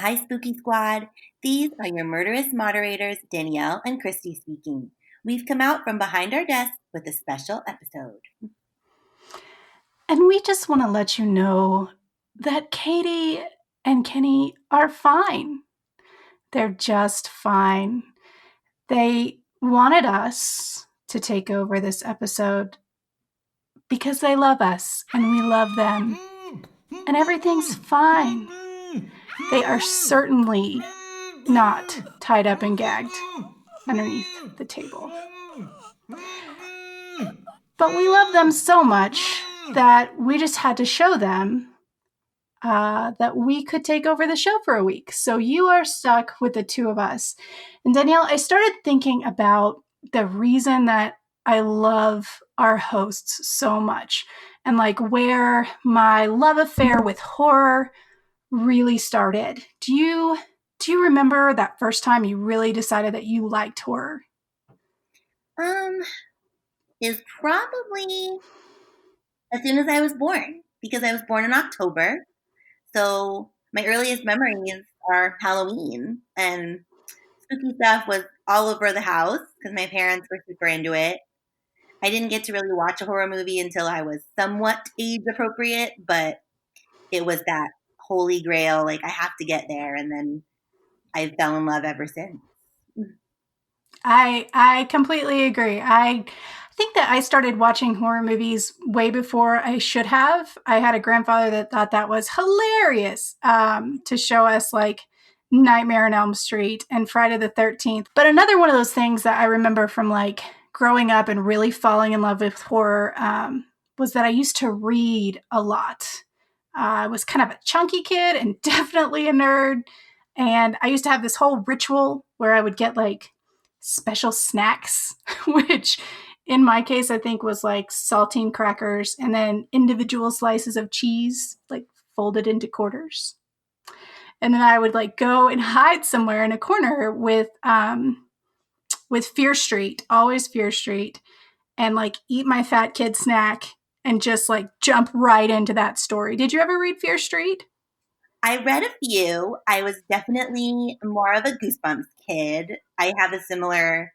Hi, Spooky Squad. These are your murderous moderators, Danielle and Christy speaking. We've come out from behind our desks with a special episode. And we just want to let you know that Katie and Kenny are fine. They're just fine. They wanted us to take over this episode because they love us and we love them. And everything's fine. They are certainly not tied up and gagged underneath the table. But we love them so much that we just had to show them that we could take over the show for a week. So you are stuck with the two of us. And Danielle, I started thinking about the reason that I love our hosts so much and like where my love affair with horror really started. Do you remember that first time you really decided that you liked horror? Is probably as soon as I was born, because I was born in October. So my earliest memories are Halloween, and spooky stuff was all over the house because my parents were super into it. I didn't get to really watch a horror movie until I was somewhat age appropriate, but it was that holy grail, like I have to get there, and then I fell in love ever since. I completely agree. I think that I started watching horror movies way before I should have. I had a grandfather that thought that was hilarious to show us like Nightmare on Elm Street and Friday the 13th. But another one of those things that I remember from like growing up and really falling in love with horror was that I used to read a lot. I was kind of a chunky kid and definitely a nerd. And I used to have this whole ritual where I would get like special snacks, which in my case, I think was like saltine crackers and then individual slices of cheese, like folded into quarters. And then I would like go and hide somewhere in a corner with Fear Street, always Fear Street, and like eat my fat kid snack and just like jump right into that story. Did you ever read Fear Street? I read a few. I was definitely more of a Goosebumps kid. I have a similar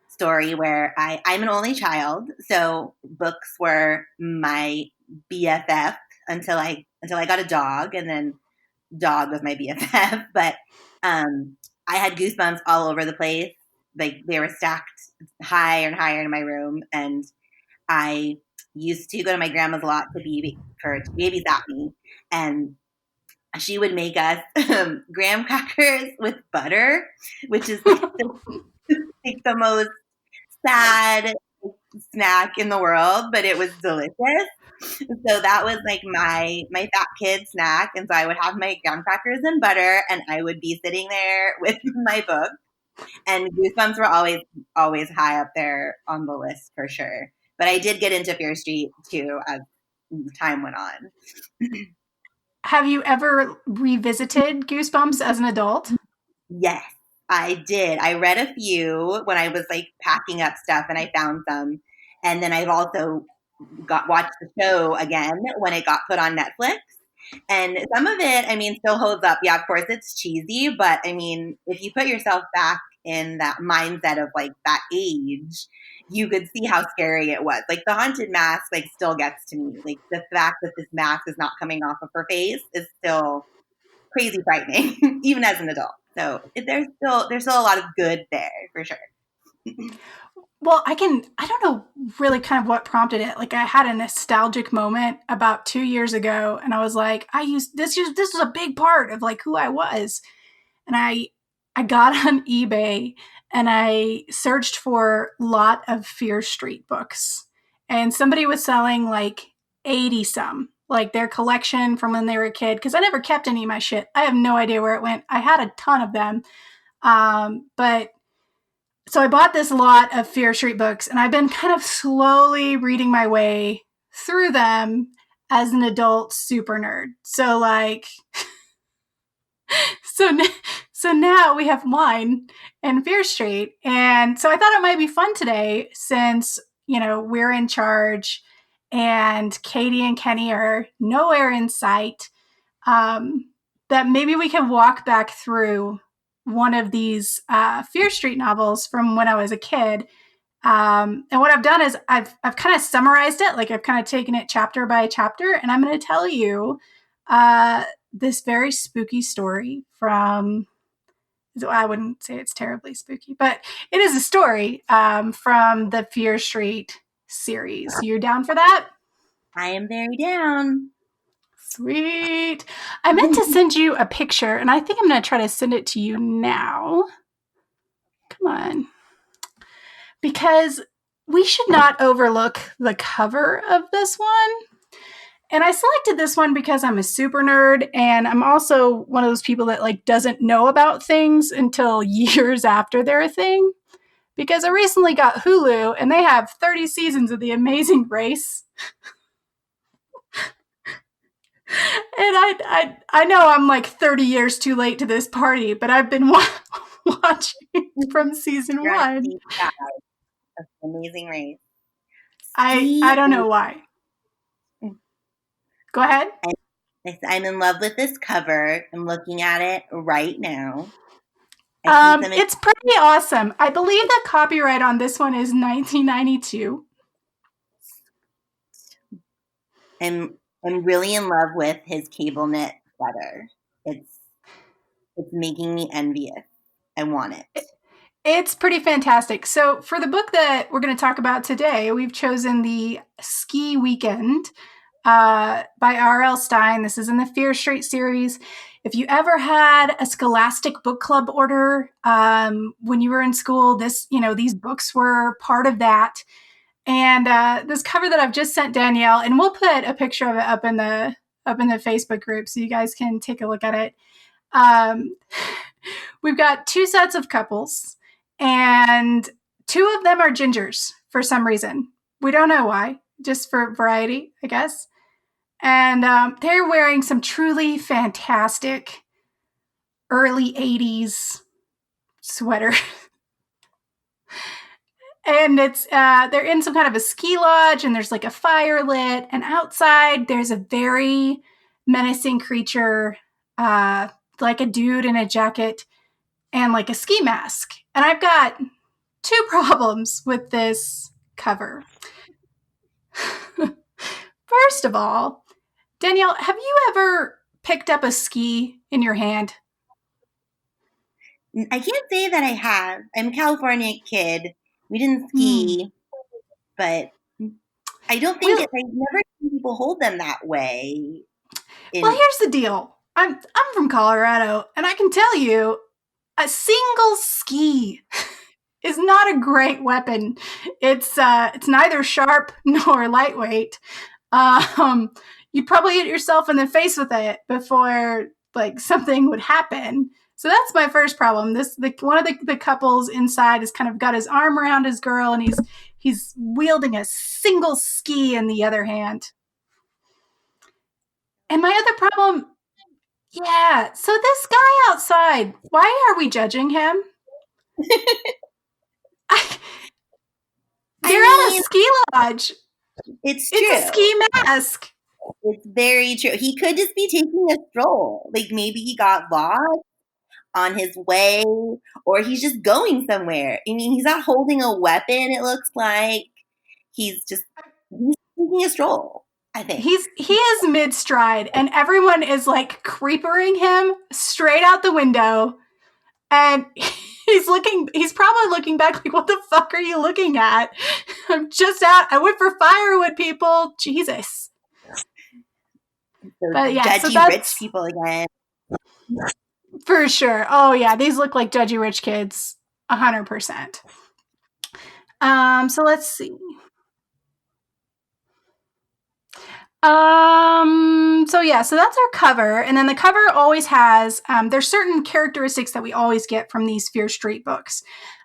story where I'm an only child, so books were my BFF until I got a dog, and then dog was my BFF. But I had Goosebumps all over the place. Like they were stacked higher and higher in my room, and I used to go to my grandma's a lot to babysit me, and she would make us graham crackers with butter, which is like the most sad snack in the world, but it was delicious. So that was like my fat kid snack, and so I would have my graham crackers and butter, and I would be sitting there with my book. And Goosebumps were always high up there on the list for sure. But I did get into Fear Street too as time went on. Have you ever revisited Goosebumps as an adult? Yes, I did. I read a few when I was like packing up stuff and I found some. And then I've also got watched the show again when it got put on Netflix. And some of it, I mean, still holds up. Yeah, of course it's cheesy, but I mean, if you put yourself back in that mindset of like that age, you could see how scary it was. Like the haunted mask, like still gets to me. Like the fact that this mask is not coming off of her face is still crazy frightening, even as an adult. So there's still a lot of good there for sure. Well, I don't know really kind of what prompted it. Like I had a nostalgic moment about 2 years ago and I was like, this was a big part of like who I was. And I got on eBay and I searched for lot of Fear Street books. And somebody was selling like 80 some, like their collection from when they were a kid. Because I never kept any of my shit. I have no idea where it went. I had a ton of them. But so I bought this lot of Fear Street books, and I've been kind of slowly reading my way through them as an adult super nerd. So like, so so now we have wine and Fear Street, and so I thought it might be fun today since we're in charge, and Katie and Kenny are nowhere in sight. Um, that maybe we can walk back through one of these Fear Street novels from when I was a kid. And what I've done is I've kind of summarized it, like I've kind of taken it chapter by chapter, and I'm going to tell you this very spooky story from. I wouldn't say it's terribly spooky, but it is a story from the Fear Street series. You down for that? I am very down. Sweet. I meant to send you a picture, and I think I'm going to try to send it to you now. Come on. Because we should not overlook the cover of this one. And I selected this one because I'm a super nerd, and I'm also one of those people that like doesn't know about things until years after they're a thing. Because I recently got Hulu, and they have 30 seasons of The Amazing Race. And I know I'm like 30 years too late to this party, but I've been watching from season You're on one. season 5 of Amazing Race. I don't know why. Go ahead. I'm in love with this cover. I'm looking at it right now. I see some. It's pretty awesome. I believe the copyright on this one is 1992. I'm really in love with his cable knit sweater. It's making me envious. I want it. It's pretty fantastic. So, for the book that we're going to talk about today, we've chosen The Ski Weekend by R.L. Stine. This is in the Fear Street series. If you ever had a Scholastic book club order when you were in school, these books were part of that. And this cover that I've just sent Danielle, and we'll put a picture of it up in the Facebook group so you guys can take a look at it. We've got 2 sets of couples, and 2 of them are gingers for some reason. We don't know why, just for variety, I guess. And they're wearing some truly fantastic early 80s sweater. And it's they're in some kind of a ski lodge, and there's like a fire lit, and outside there's a very menacing creature, like a dude in a jacket and like a ski mask. And I've got 2 problems with this cover. First of all, Danielle, have you ever picked up a ski in your hand? I can't say that I have. I'm a California kid. We didn't Hmm. ski, but I don't think Well, I've never seen people hold them that way. well, In here's the deal. I'm from Colorado, and I can tell you, a single ski is not a great weapon. It's neither sharp nor lightweight. Um, you'd probably hit yourself in the face with it before like something would happen. So that's my first problem. One of the couples inside has kind of got his arm around his girl, and he's wielding a single ski in the other hand. And my other problem, yeah. So this guy outside, why are we judging him? I They're at a mean, ski lodge. it's It's a true. ski mask. It's very true. He could just be taking a stroll. Like maybe he got lost on his way, or he's just going somewhere. I mean, he's not holding a weapon. It looks like he's taking a stroll. I think. He is mid stride, and everyone is like creepering him straight out the window, and he's probably looking back like, what the fuck are you looking at? I'm just out. I went for firewood, people. Jesus. Those But yeah, so judgy rich that's people again. for sure. Oh yeah, these look like judgy rich kids, 100%. So let's see. So that's our cover, and then the cover always has there's certain characteristics that we always get from these Fear Street books.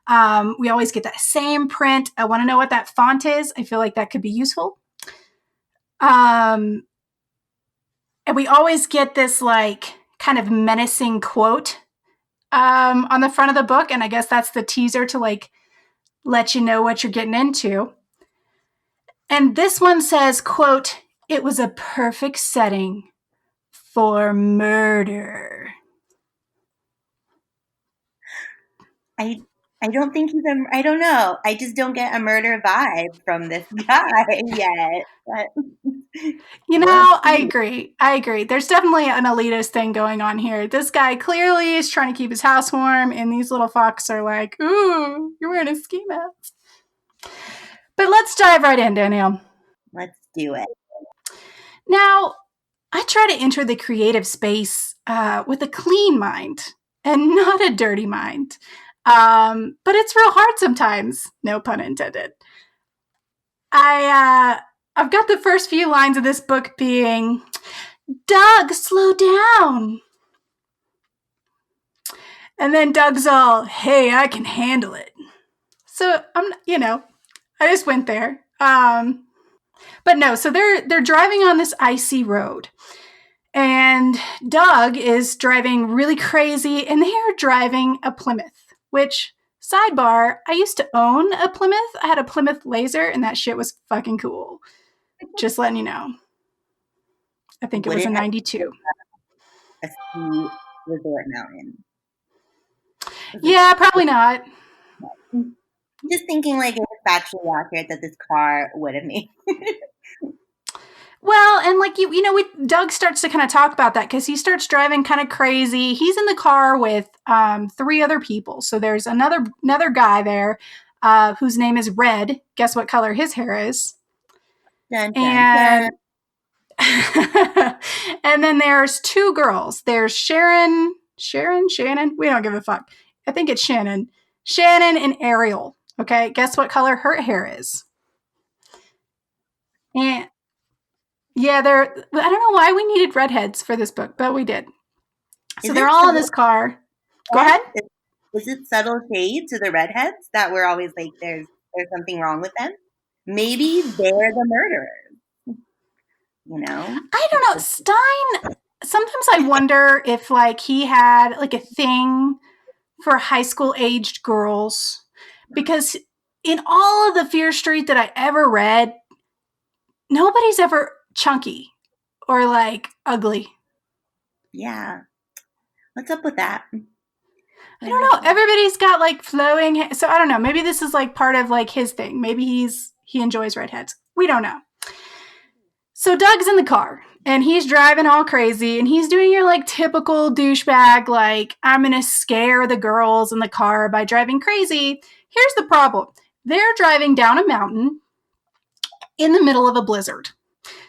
We always get that same print. I want to know what that font is. I feel like that could be useful. And we always get this like kind of menacing quote on the front of the book, and I guess that's the teaser to like let you know what you're getting into. And this one says, quote, "It was a perfect setting for murder. I I don't think he's a. I don't know. I just don't get a murder vibe from this guy yet. But You we'll know, I see. agree. I agree. There's definitely an elitist thing going on here. This guy clearly is trying to keep his house warm, and these little fucks are like, ooh, you're wearing a ski mask. But let's dive right in, Danielle. Let's do it. Now, I try to enter the creative space with a clean mind and not a dirty mind. But it's real hard sometimes, no pun intended. I've got the first few lines of this book being, Doug, slow down. And then Doug's all, hey, I can handle it. So I just went there. But no, so they're driving on this icy road. And Doug is driving really crazy, and they're driving a Plymouth, which, sidebar, I used to own a Plymouth. I had a Plymouth Laser, and that shit was fucking cool. Just letting you know. I think it Would was it a have 92. a ski resort mountain? Was it? Yeah, probably not. Just thinking like it was factually accurate that this car would have made. Well, and like Doug starts to kind of talk about that because he starts driving kind of crazy. He's in the car with three other people. So there's another guy there whose name is Red. Guess what color his hair is? Dun dun dun. And and then there's two girls. There's Shannon. We don't give a fuck. I think it's Shannon. Shannon and Ariel. Okay, guess what color her hair is? And yeah, I don't know why we needed redheads for this book, but we did. So Is they're it all in subtle this car. Go shade? ahead. Is it subtle shade to the redheads that we're always like there's something wrong with them? Maybe they're the murderers. You know, I it's don't know. just Stein, sometimes I wonder if like he had like a thing for high school aged girls because in all of the Fear Street that I ever read, nobody's ever chunky or like ugly. yeah. What's up with that? I don't know. Everybody's got like flowing hair. So I don't know. Maybe this is like part of like his thing. Maybe he enjoys redheads. We don't know. So Doug's in the car and he's driving all crazy and he's doing your like typical douchebag, like, I'm going to scare the girls in the car by driving crazy. Here's the problem. They're driving down a mountain in the middle of a blizzard.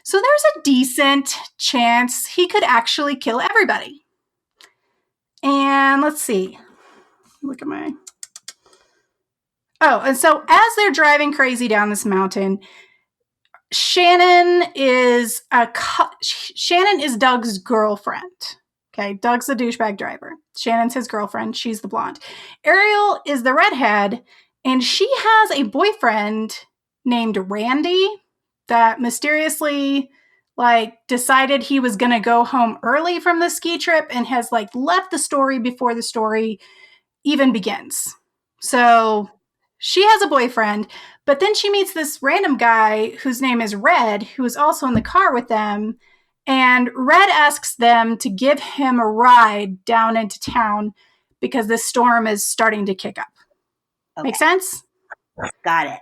So there's a decent chance he could actually kill everybody. And let's see. Look at my. Oh, and so as they're driving crazy down this mountain, Shannon is Doug's girlfriend. Okay, Doug's the douchebag driver. Shannon's his girlfriend. She's the blonde. Ariel is the redhead, and she has a boyfriend named Randy that mysteriously like decided he was going to go home early from the ski trip and has like left the story before the story even begins. So she has a boyfriend, but then she meets this random guy whose name is Red, who is also in the car with them. And Red asks them to give him a ride down into town because this storm is starting to kick up. Okay. Make sense? Got it.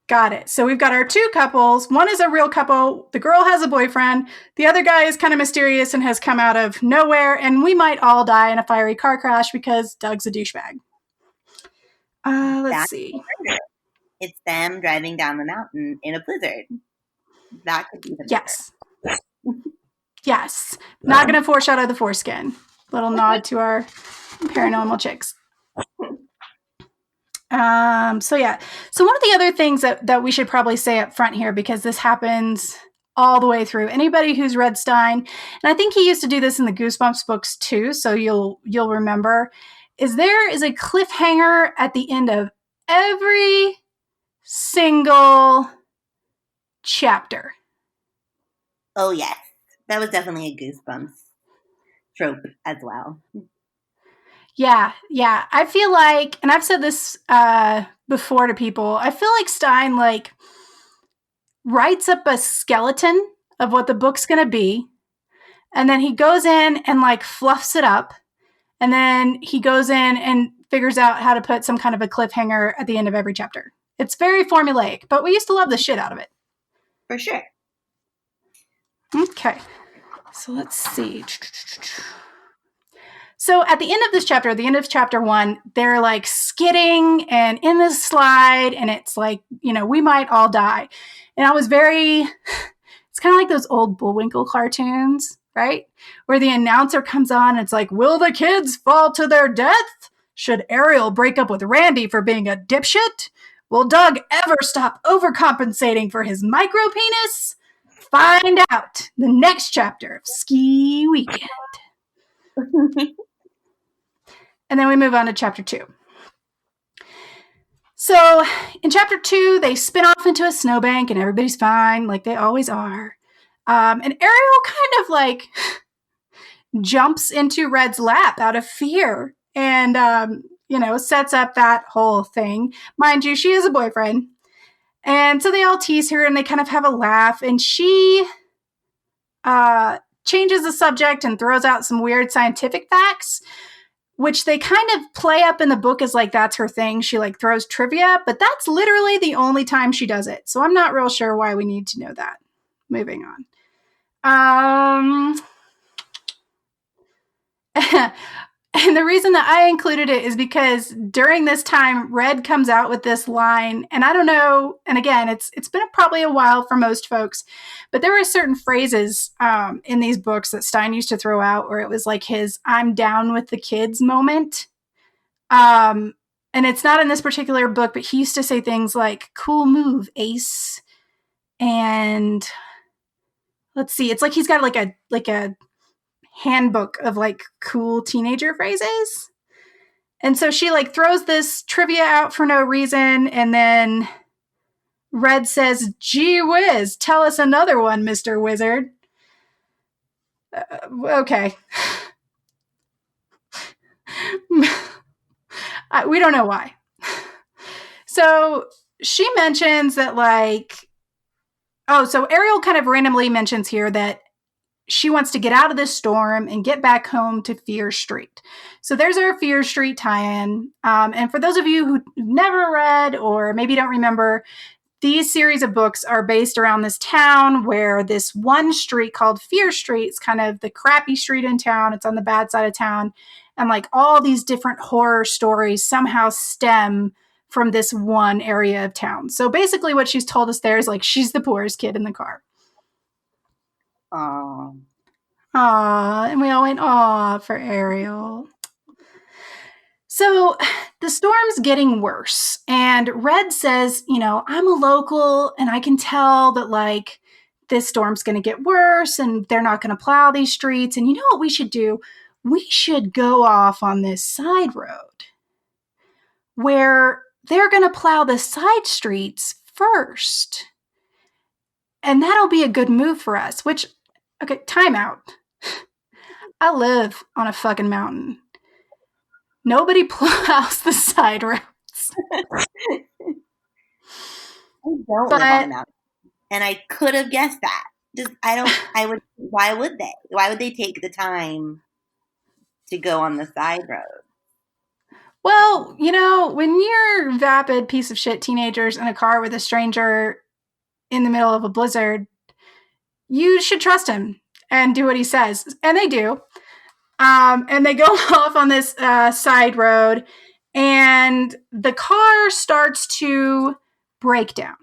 Got it. So we've got our two couples. One is a real couple. The girl has a boyfriend. The other guy is kind of mysterious and has come out of nowhere. And we might all die in a fiery car crash because Doug's a douchebag. Let's see. It's them driving down the mountain in a blizzard. That could be the murder. Yes. Yes. Not going to foreshadow the foreskin. Little nod to our paranormal chicks. So yeah. So one of the other things that we should probably say up front here, because this happens all the way through. Anybody who's read Stein, and I think he used to do this in the Goosebumps books too, so you'll remember, is there is a cliffhanger at the end of every single chapter. Oh yes. That was definitely a Goosebumps trope as well. Yeah. I feel like, and I've said this before to people, I feel like Stein like writes up a skeleton of what the book's going to be, And then he goes in and like fluffs it up. And then he goes in and figures out how to put some kind of a cliffhanger at the end of every chapter. It's very formulaic, but we used to love the shit out of it. For sure. Okay. So let's see. So at the end of this chapter, the end of chapter 1, they're like skidding and in this slide, and it's like, we might all die. And I was it's kind of like those old Bullwinkle cartoons, right? Where the announcer comes on, and it's like, will the kids fall to their death? Should Ariel break up with Randy for being a dipshit? Will Doug ever stop overcompensating for his micro penis? Find out the next chapter of Ski Weekend. And then we move on to chapter 2. So in chapter 2, they spin off into a snowbank and everybody's fine, like they always are. And Ariel kind of like jumps into Red's lap out of fear and, sets up that whole thing. Mind you, she has a boyfriend. And so they all tease her and they kind of have a laugh. And she changes the subject and throws out some weird scientific facts, which they kind of play up in the book as like that's her thing. She like throws trivia, but that's literally the only time she does it. So I'm not real sure why we need to know that. Moving on. And the reason that I included it is because during this time, Red comes out with this line, and I don't know, and again, it's been probably a while for most folks, but there were certain phrases in these books that Stein used to throw out where it was like his "I'm down with the kids" moment. And it's not in this particular book, but he used to say things like "cool move, Ace," and let's see, it's like he's got like a handbook of like cool teenager phrases. And so she like throws this trivia out for no reason, and then Red says, "Gee whiz, tell us another one, Mr. Wizard." Okay. We don't know why. So she mentions that so Ariel kind of randomly mentions here that she wants to get out of this storm and get back home to Fear Street. So there's our Fear Street tie-in. And for those of you who never read or maybe don't remember, these series of books are based around this town where this one street called Fear Street is kind of the crappy street in town. It's on the bad side of town. And like all these different horror stories somehow stem from this one area of town. So basically what she's told us there is like she's the poorest kid in the car. Aww. Aww. And we all went, aw, for Ariel. So the storm's getting worse. And Red says, I'm a local and I can tell that like this storm's going to get worse and they're not going to plow these streets. And you know what we should do? We should go off on this side road where they're going to plow the side streets first. And that'll be a good move for us, which, okay, time out. I live on a fucking mountain. Nobody plows the side roads. I don't live on a mountain. And I could have guessed that. Why would they? Why would they take the time to go on the side road? Well, when you're vapid piece of shit teenagers in a car with a stranger in the middle of a blizzard, you should trust him and do what he says. And they do. And they go off on this side road, and the car starts to break down.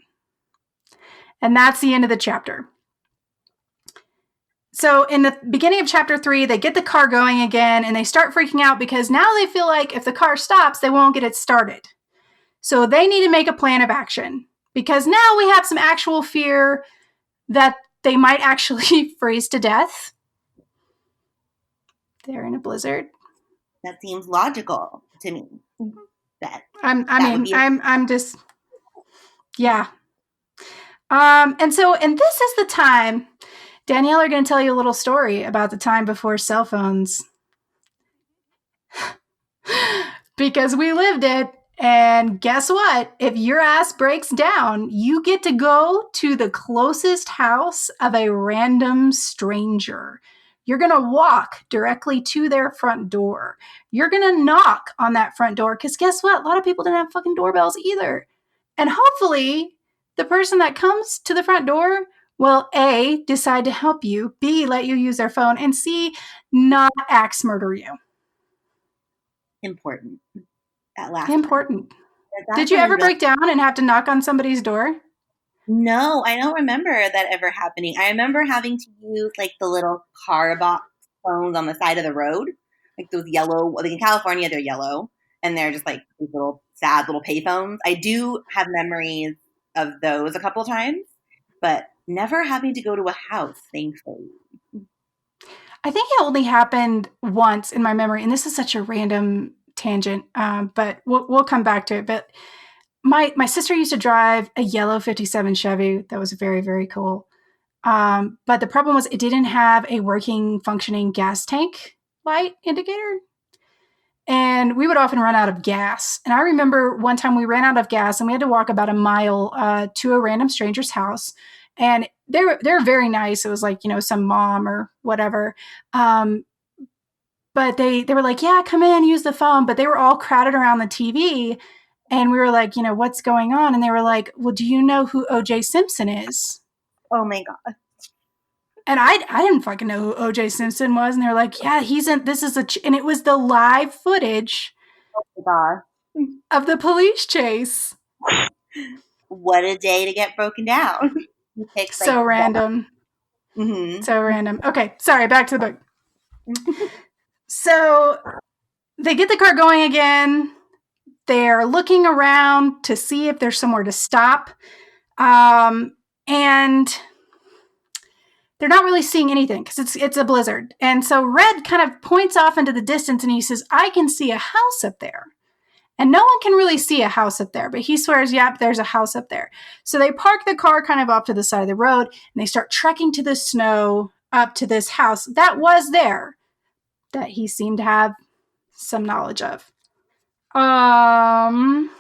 And that's the end of the chapter. So in the beginning of chapter 3, they get the car going again, and they start freaking out because now they feel like if the car stops, they won't get it started. So they need to make a plan of action because now we have some actual fear that they might actually freeze to death. They're in a blizzard. That seems logical to me. I'm just, yeah. And this is the time, Danielle are going to tell you a little story about the time before cell phones. Because we lived it. And guess what? If your ass breaks down, you get to go to the closest house of a random stranger. You're going to walk directly to their front door. You're going to knock on that front door because guess what? A lot of people didn't have fucking doorbells either. And hopefully, the person that comes to the front door will A, decide to help you, B, let you use their phone, and C, not axe murder you. Important. That last one. Important. That Did you one is ever really. break down and have to knock on somebody's door? No, I don't remember that ever happening. I remember having to use like the little car box phones on the side of the road, like those yellow. Like in California, they're yellow, and they're just like these little sad little payphones. I do have memories of those a couple times, but never having to go to a house, thankfully. I think it only happened once in my memory, and this is such a random tangent, but we'll come back to it. But my sister used to drive a yellow '57 Chevy that was very, very cool. But the problem was it didn't have a working, functioning gas tank light indicator. And we would often run out of gas. And I remember one time we ran out of gas and we had to walk about a mile to a random stranger's house. And they're very nice. It was like, some mom or whatever. But they were like, yeah, come in, use the phone. But they were all crowded around the TV. And we were like, what's going on? And they were like, well, do you know who OJ Simpson is? Oh my god! And I didn't fucking know who OJ Simpson was. And they were like, yeah, he's in, this is and it was the live footage Oh my of the police chase. god! What a day to get broken down. You picked like So random. mm-hmm. So random. Okay, sorry, back to the book. So they get the car going again. They're looking around to see if there's somewhere to stop. And they're not really seeing anything because it's a blizzard. And so Red kind of points off into the distance and he says, I can see a house up there. And no one can really see a house up there, but he swears, yep, there's a house up there. So they park the car kind of off to the side of the road and they start trekking to the snow up to this house that was there that he seemed to have some knowledge of. And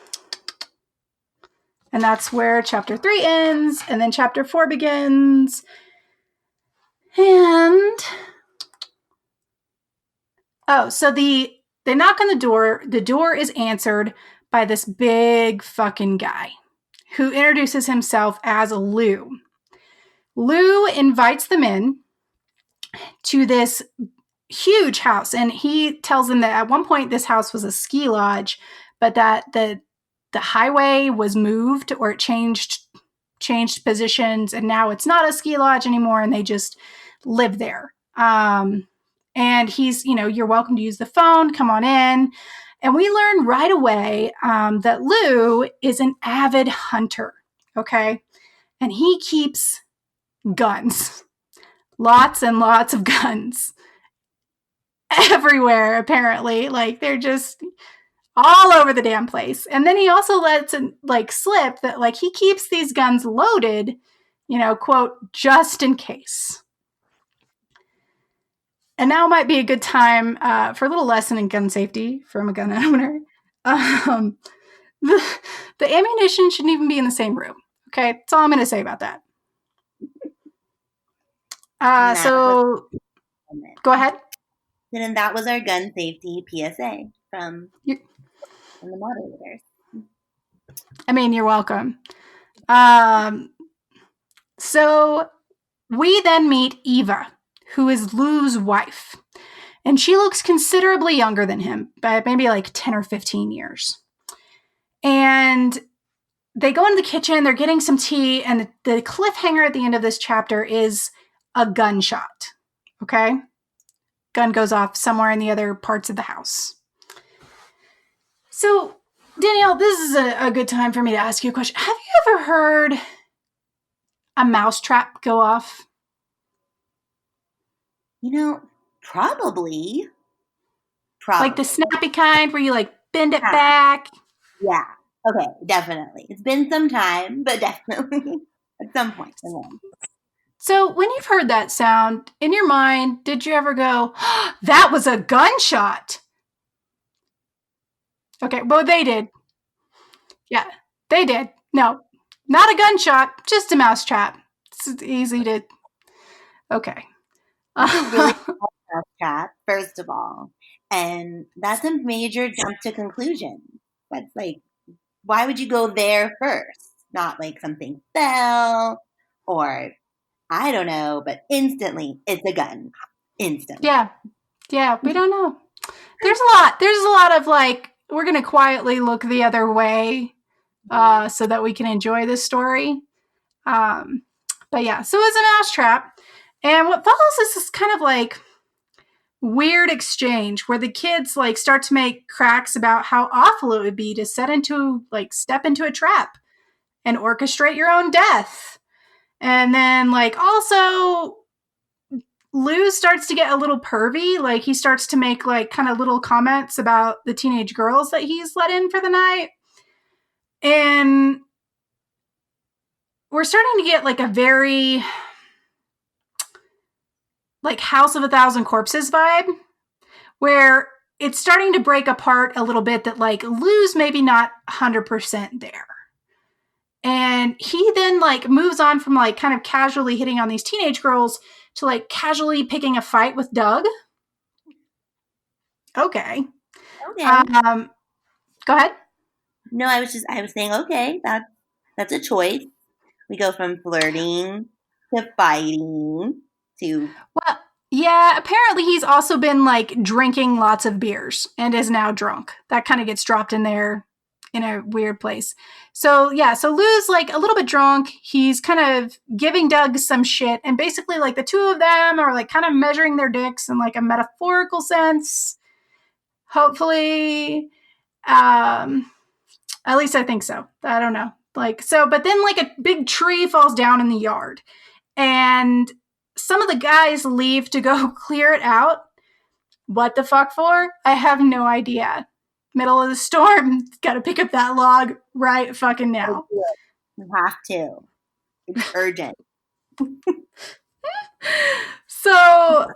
that's where chapter 3 ends, and then chapter 4 begins. And so they knock on the door. The door is answered by this big fucking guy who introduces himself as Lou. Lou invites them in to this huge house, and he tells them that at one point this house was a ski lodge, but that the highway was moved or it changed positions, and now it's not a ski lodge anymore, and they just live there. And he's, you're welcome to use the phone. Come on in. And we learn right away that Lou is an avid hunter. Okay. And he keeps guns, lots and lots of guns everywhere, apparently. Like they're just all over the damn place. And then he also lets it slip that he keeps these guns loaded, quote, just in case. And now might be a good time for a little lesson in gun safety from a gun owner. The ammunition shouldn't even be in the same room. Okay, that's all I'm going to say about that. So go ahead. And that was our gun safety PSA from the moderators. I mean, you're welcome. So we then meet Eva, who is Lou's wife. And she looks considerably younger than him, by maybe 10 or 15 years. And they go into the kitchen, they're getting some tea, and the cliffhanger at the end of this chapter is a gunshot. Okay? Gun goes off somewhere in the other parts of the house. So, Danielle, this is a good time for me to ask you a question. Have you ever heard a mousetrap go off? Probably. Like the snappy kind where you bend it back? Yeah. Okay, definitely. It's been some time, but definitely at some point. So when you've heard that sound, in your mind, did you ever go, oh, that was a gunshot? Okay, well, they did. Yeah, they did. No, not a gunshot, just a mousetrap. It's easy to... Okay. That's a really tough trap, first of all. And that's a major jump to conclusion. That's like, why would you go there first? Not like something fell or I don't know, but instantly it's a gun. Instantly. Yeah. Yeah. We don't know. There's a lot of like, we're going to quietly look the other way so that we can enjoy this story. Um, but yeah, so it's a mousetrap. And what follows is this kind of like weird exchange where the kids like start to make cracks about how awful it would be to step into a trap and orchestrate your own death. And then like also Lou starts to get a little pervy. Like he starts to make like kind of little comments about the teenage girls that he's let in for the night. And we're starting to get like a very like House of a Thousand Corpses vibe where it's starting to break apart a little bit that like Lou's maybe not 100% there. And he then like moves on from like kind of casually hitting on these teenage girls to like casually picking a fight with Doug. Okay. Okay. Go ahead. No, I was saying, okay, that's a choice. We go from flirting to fighting to Well, yeah, apparently he's also been like drinking lots of beers and is now drunk. That kind of gets dropped in there in a weird place. So, yeah, so Lou's like a little bit drunk. He's kind of giving Doug some shit. And basically, like the two of them are like kind of measuring their dicks in like a metaphorical sense. Hopefully. At least I think so. I don't know. Like, so, but then like a big tree falls down in the yard. And some of the guys leave to go clear it out. What the fuck for? I have no idea. Middle of the storm, gotta pick up that log right fucking now. you have to. It's urgent. So,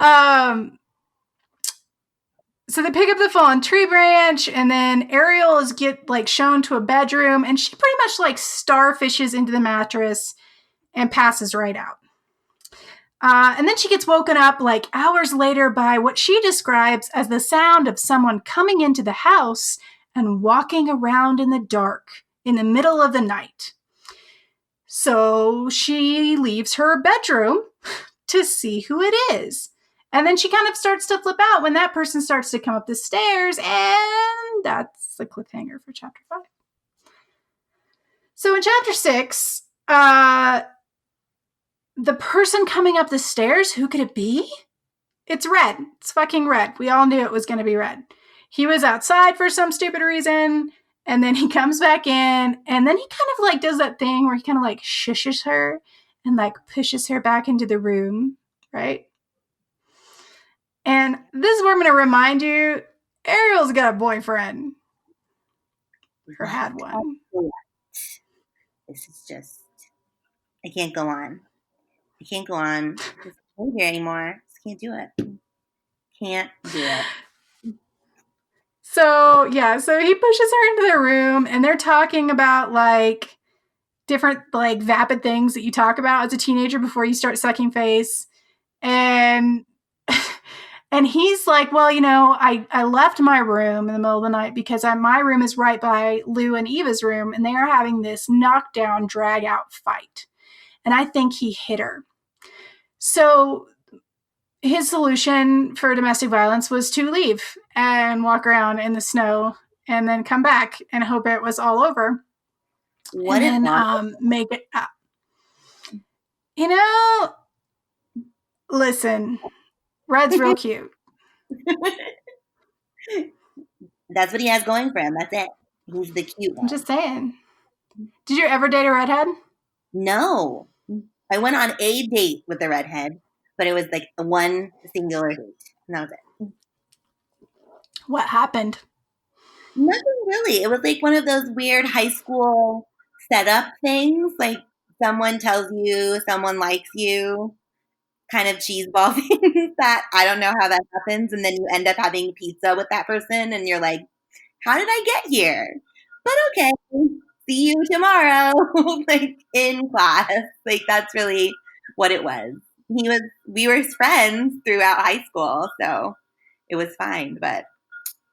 so they pick up the fallen tree branch, and then Ariel is get like shown to a bedroom, and she pretty much like starfishes into the mattress and passes right out. And then she gets woken up like hours later by what she describes as the sound of someone coming into the house and walking around in the dark in the middle of the night. So she leaves her bedroom to see who it is. And then she kind of starts to flip out when that person starts to come up the stairs, and that's the cliffhanger for chapter 5. So in chapter 6, the person coming up the stairs, who could it be? It's Red. It's fucking Red. We all knew it was going to be Red. He was outside for some stupid reason, and then he comes back in, and then he kind of like does that thing where he kind of like shushes her and like pushes her back into the room, right? And this is where I'm going to remind you, Ariel's got a boyfriend. Or had one. This is just, I can't go on. I can't go on this behavior anymore. Just can't do it. Can't do it. So, yeah, so he pushes her into the room, and they're talking about like different like vapid things that you talk about as a teenager before you start sucking face. And and he's like, well, you know, I left my room in the middle of the night because my room is right by Lou and Eva's room, and they are having this knockdown, drag out fight. And I think he hit her. So his solution for domestic violence was to leave and walk around in the snow and then come back and hope it was all over. What and if then make it up. You know, listen, Red's real cute. That's what he has going for him. That's it. He's the cute I'm one. just saying. Did you ever date a redhead? No. I went on a date with the redhead, but it was like one singular date. And that was it. What happened? Nothing really. It was like one of those weird high school setup things. Like someone tells you someone likes you, kind of cheeseball things that I don't know how that happens. And then you end up having pizza with that person and you're like, how did I get here? But okay, see you tomorrow, like in class. Like that's really what it was. we were friends throughout high school, so it was fine. But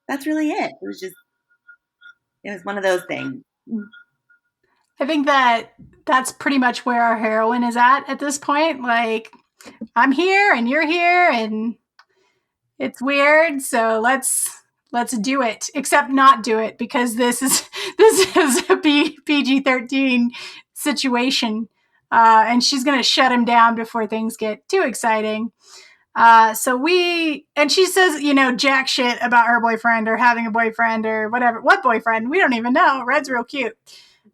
that's really it. It was one of those things. I think that that's pretty much where our heroine is at this point. Like, I'm here and you're here and it's weird, so let's do it. Except not do it because this is a PG-13 situation, and she's gonna shut him down before things get too exciting. And she says, jack shit about her boyfriend or having a boyfriend or whatever. What boyfriend? We don't even know. Red's real cute.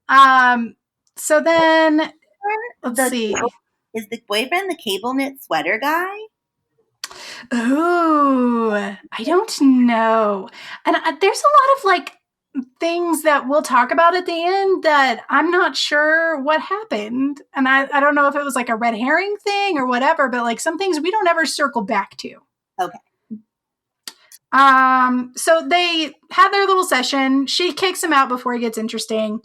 So then let's The see. Is the boyfriend the cable knit sweater guy? Ooh, I don't know. And there's a lot of like things that we'll talk about at the end that I'm not sure what happened. And I don't know if it was like a red herring thing or whatever, but like some things we don't ever circle back to. Okay. So they have their little session. She kicks him out before he gets interesting.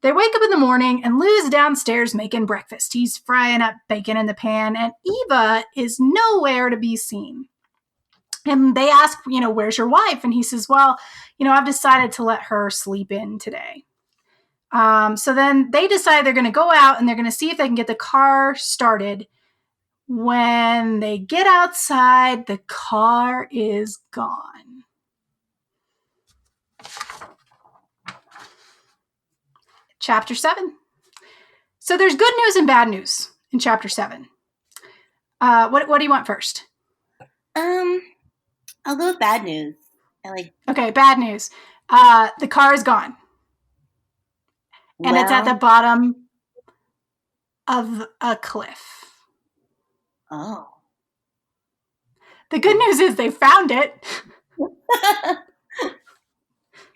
They wake up in the morning and Lou's downstairs making breakfast. He's frying up bacon in the pan, and Eva is nowhere to be seen. And they ask, where's your wife? And he says, well, I've decided to let her sleep in today. So then they decide they're going to go out and they're going to see if they can get the car started. When they get outside, the car is gone. Chapter 7. So there's good news and bad news in chapter 7. What do you want first? I'll go with bad news. Okay, bad news. The car is gone. And it's at the bottom of a cliff. Oh. The good news is they found it.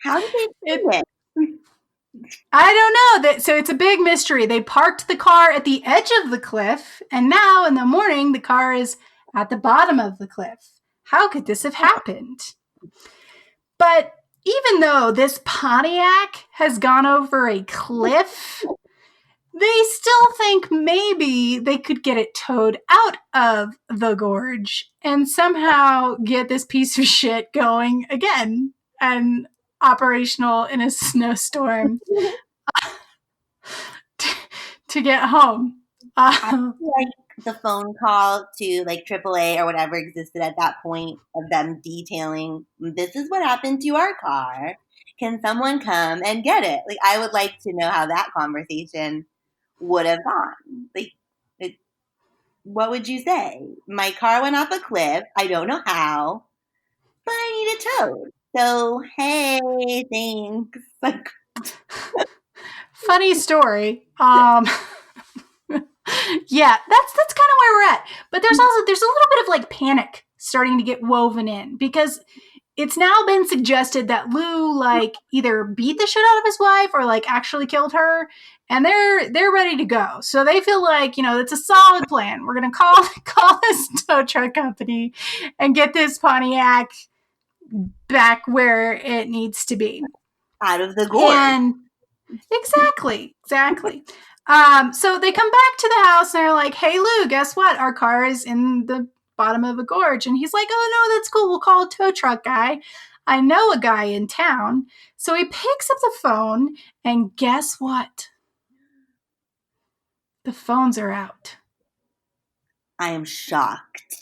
How did they do it? I don't know. So it's a big mystery. They parked the car at the edge of the cliff, and now in the morning, the car is at the bottom of the cliff. How could this have happened? But even though this Pontiac has gone over a cliff, they still think maybe they could get it towed out of the gorge and somehow get this piece of shit going again and operational in a snowstorm to get home. Like the phone call to like AAA or whatever existed at that point of them detailing, this is what happened to our car. Can someone come and get it? Like, I would like to know how that conversation would have gone. Like, what would you say? My car went off a cliff. I don't know how, but I need it towed. So, hey, thanks. Like, funny story. Yeah, that's kind of where we're at. But there's a little bit of like panic starting to get woven in because it's now been suggested that Lou like either beat the shit out of his wife or like actually killed her, and they're ready to go. So they feel like it's a solid plan. We're gonna call this tow truck company and get this Pontiac back where it needs to be, out of the gorge. And exactly. So they come back to the house and they're like, hey, Lou, guess what? Our car is in the bottom of a gorge. And he's like, oh, no, that's cool. We'll call a tow truck guy. I know a guy in town. So he picks up the phone and guess what? The phones are out. I am shocked.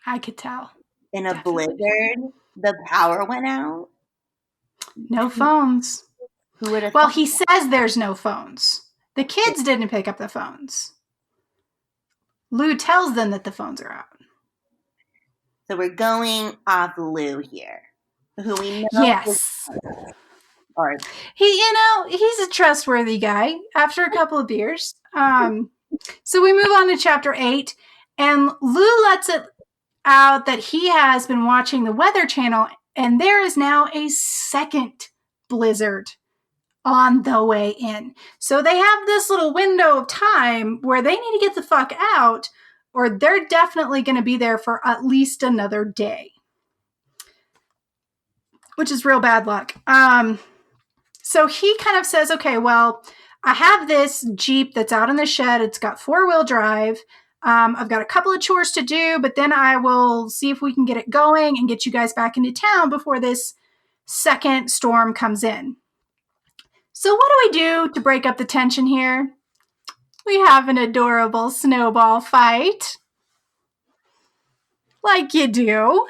I could tell. In a blizzard, the power went out. No phones. Who would have Well, thought? he says there's no phones. The kids didn't pick up the phones. Lou tells them that the phones are out. So we're going off Lou here, who we know. Yes. He's a trustworthy guy after a couple of beers. So we move on to chapter 8, and Lou lets it out that he has been watching the Weather Channel, and there is now a second blizzard on the way in. So they have this little window of time where they need to get the fuck out, or they're definitely going to be there for at least another day, which is real bad luck. So he kind of says, okay, well, I have this Jeep that's out in the shed. It's got 4-wheel drive. I've got a couple of chores to do, but then I will see if we can get it going and get you guys back into town before this second storm comes in. So, what do we do to break up the tension here? We have an adorable snowball fight, like you do.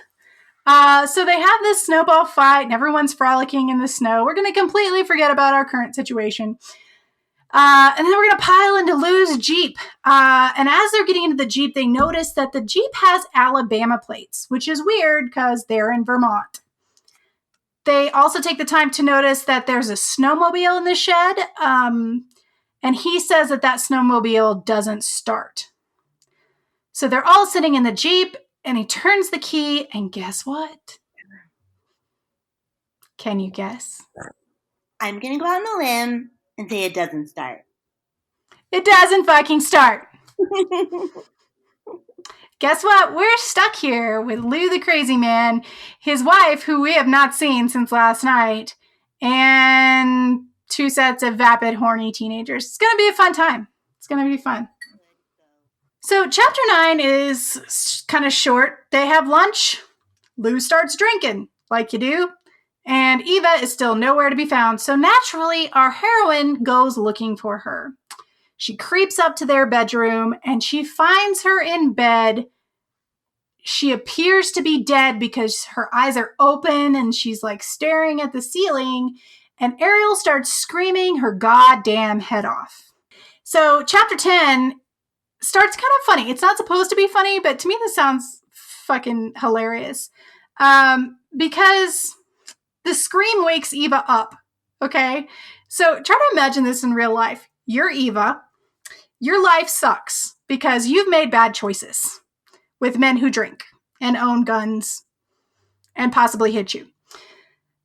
So they have this snowball fight, and everyone's frolicking in the snow. We're going to completely forget about our current situation. And then we're going to pile into Lou's Jeep. And as they're getting into the Jeep, they notice that the Jeep has Alabama plates, which is weird because they're in Vermont. They also take the time to notice that there's a snowmobile in the shed. And he says that snowmobile doesn't start. So they're all sitting in the Jeep, and he turns the key, and guess what? Can you guess? I'm going to go out on a limb and say it doesn't start. It doesn't fucking start. Guess what? We're stuck here with Lou the crazy man, his wife, who we have not seen since last night, and 2 sets of vapid, horny teenagers. It's going to be a fun time. It's going to be fun. So chapter 9 is kind of short. They have lunch. Lou starts drinking, like you do. And Eva is still nowhere to be found. So naturally, our heroine goes looking for her. She creeps up to their bedroom and she finds her in bed. She appears to be dead because her eyes are open and she's like staring at the ceiling. And Ariel starts screaming her goddamn head off. So chapter 10 starts kind of funny. It's not supposed to be funny, but to me this sounds fucking hilarious. Because the scream wakes Eva up. Okay? So try to imagine this in real life. You're Eva. Your life sucks because you've made bad choices with men who drink and own guns and possibly hit you.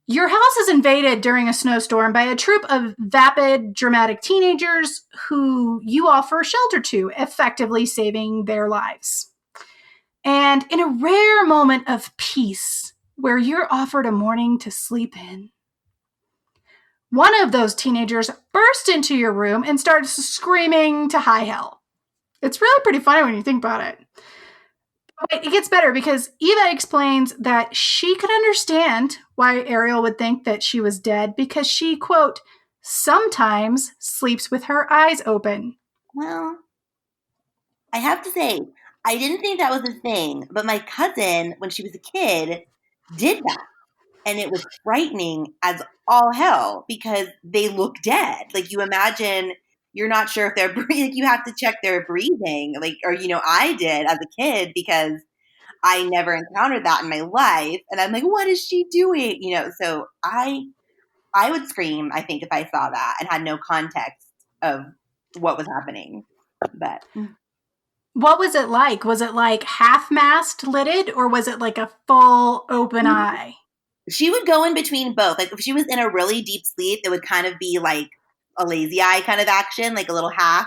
Your house is invaded during a snowstorm by a troop of vapid, dramatic teenagers who you offer shelter to, effectively saving their lives. And in a rare moment of peace, where you're offered a morning to sleep in, one of those teenagers bursts into your room and starts screaming to high hell. It's really pretty funny when you think about it. But it gets better because Eva explains that she could understand why Ariel would think that she was dead because she, quote, sometimes sleeps with her eyes open. Well, I have to say, I didn't think that was a thing, but my cousin, when she was a kid, did that. And it was frightening as all hell because they look dead. Like you imagine you're not sure if they're breathing. You have to check their breathing. Like, or, I did as a kid because I never encountered that in my life. And I'm like, what is she doing? So I would scream, I think, if I saw that and had no context of what was happening. But what was it like? Was it like half-mast lidded or was it like a full open eye? She would go in between both. Like if she was in a really deep sleep, it would kind of be like a lazy eye kind of action, like a little half,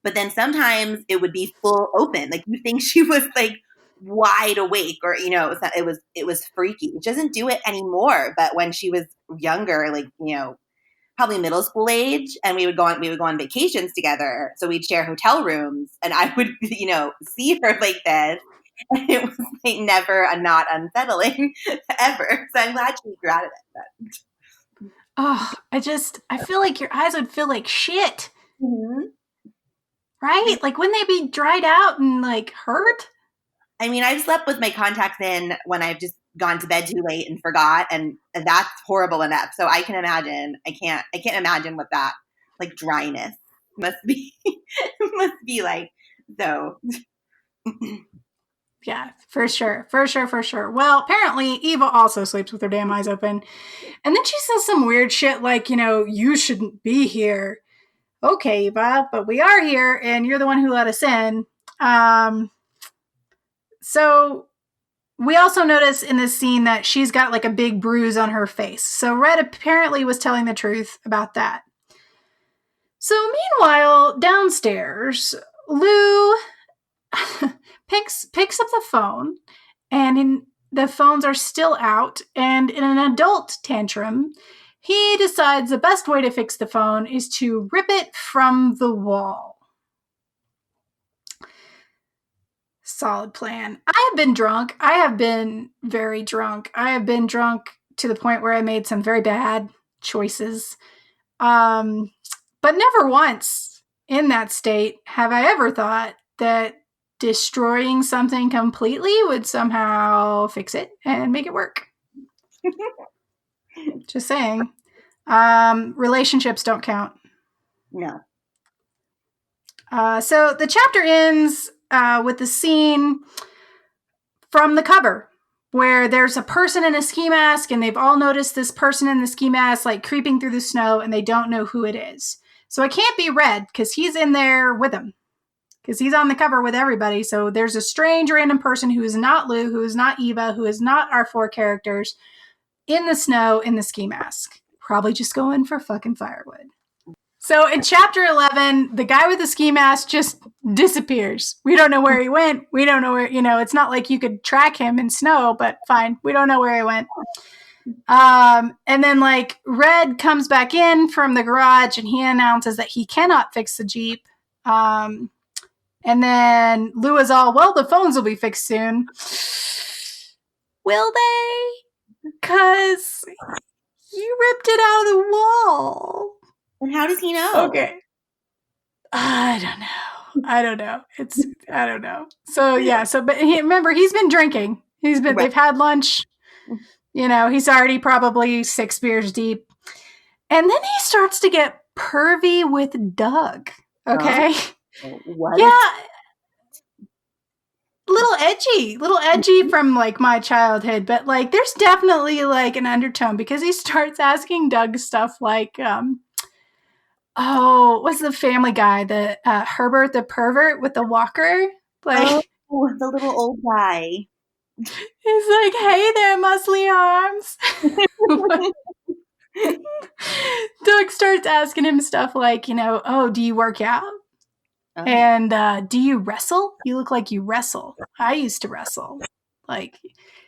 But then sometimes it would be full open. Like you think she was like wide awake or, it was freaky. She doesn't do it anymore. But when she was younger, like, probably middle school age, and we would go on vacations together. So we'd share hotel rooms and I would, see her like this. And it was like never a not unsettling ever. So I'm glad she grew out of it. But. Oh, I feel like your eyes would feel like shit. Mm-hmm. Right? Like wouldn't they be dried out and like hurt? I mean, I've slept with my contacts in when I've just gone to bed too late and forgot, and that's horrible enough. So I can imagine. I can't imagine what that like dryness must be like. So yeah, for sure. Well, apparently Eva also sleeps with her damn eyes open. And then she says some weird shit like, you shouldn't be here. Okay, Eva, but we are here and you're the one who let us in. So we also notice in this scene that she's got like a big bruise on her face. So Red apparently was telling the truth about that. So meanwhile, downstairs, Lou picks up the phone, and the phones are still out, and in an adult tantrum, he decides the best way to fix the phone is to rip it from the wall. Solid plan. I have been drunk. I have been very drunk. I have been drunk to the point where I made some very bad choices. Um, but never once in that state have I ever thought that destroying something completely would somehow fix it and make it work. Just saying. Relationships don't count. No. So the chapter ends with the scene from the cover where there's a person in a ski mask and they've all noticed this person in the ski mask like creeping through the snow and they don't know who it is. So it can't be Red because he's in there with them because he's on the cover with everybody. So there's a strange random person who is not Lou, who is not Eva, who is not our four characters in the snow in the ski mask. Probably just going for fucking firewood. So in chapter 11, the guy with the ski mask just disappears. We don't know where he went. We don't know where, it's not like you could track him in snow, but fine. We don't know where he went. And then like Red comes back in from the garage and he announces that he cannot fix the Jeep. And then Lou is all, well, the phones will be fixed soon. Will they? Because you ripped it out of the wall. And how does he know? Okay. I don't know. I don't know. So yeah. But remember, he's been drinking. Right. They've had lunch. He's already probably 6 beers deep. And then he starts to get pervy with Doug. Okay. What? Yeah. Little edgy from like my childhood, but like there's definitely like an undertone because he starts asking Doug stuff like, what's the Family Guy? The Herbert the pervert with the walker? Like, the little old guy. He's like, hey there, muscly arms. Doug starts asking him stuff like, do you work out? Oh. And do you wrestle? You look like you wrestle. I used to wrestle.